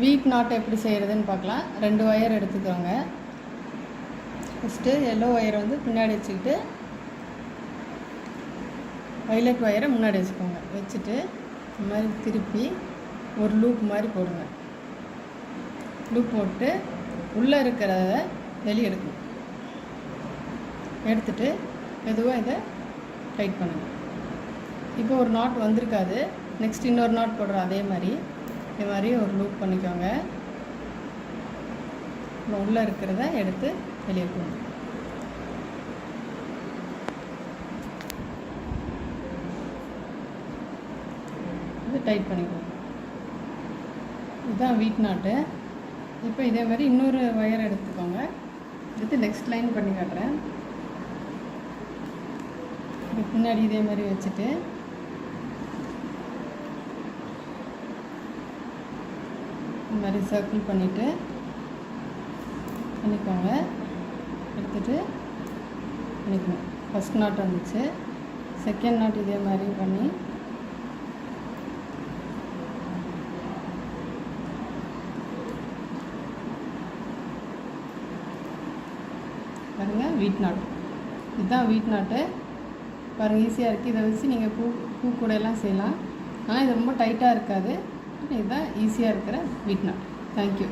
வீட் நாட் எப்படி செய்கிறதுன்னு பார்க்கலாம். 2 ஒயர் எடுத்துக்கோங்க. ஃபஸ்ட்டு எல்லோ ஒயரை வந்து பின்னாடி வச்சுக்கிட்டு வைலட் ஒயரை முன்னாடி வச்சுக்கோங்க. வச்சுட்டு இந்த மாதிரி திருப்பி ஒரு லூப் மாதிரி போடுங்க. லூப் போட்டு உள்ளே இருக்கிறத வெளியே எடுக்கணும். எடுத்துட்டு மெதுவாக இதை டைட் பண்ணுங்கள். இப்போ ஒரு நாட் வந்திருக்காது. நெக்ஸ்ட் இன்னொரு நாட் போடுறோம். அதே மாதிரி இது மாதிரி ஒரு லூப் பண்ணிக்கோங்க. உள்ளே இருக்கிறத எடுத்து வெளியே போடணும். இது டைட் பண்ணிக்கோங்க. இதுதான் வீட் நாட்டு. இப்போ இதே மாதிரி இன்னொரு ஒயர் எடுத்துக்கோங்க. எடுத்து நெக்ஸ்ட் லைன் பண்ணி காட்டுறேன். இது பின்னாடி இதே மாதிரி வச்சுட்டு இந்த மாதிரி சர்க்கிள் பண்ணிவிட்டு பண்ணிக்கோங்க. எடுத்துகிட்டு பண்ணிக்கணும். ஃபஸ்ட் நாட் வந்துச்சு. செகண்ட் நாட் இதே மாதிரி பண்ணி பாருங்கள். வீட் நாட் இதுதான் வீட் நாட்டு. பாருங்கள், ஈஸியாக இருக்குது. இதை வச்சு நீங்கள் பூ கூடையெல்லாம் செய்யலாம். ஆனால் இது ரொம்ப டைட்டாக இருக்காது. இதுதான் ஈஸியாக இருக்கிற வீட் நாட். தேங்க்யூ.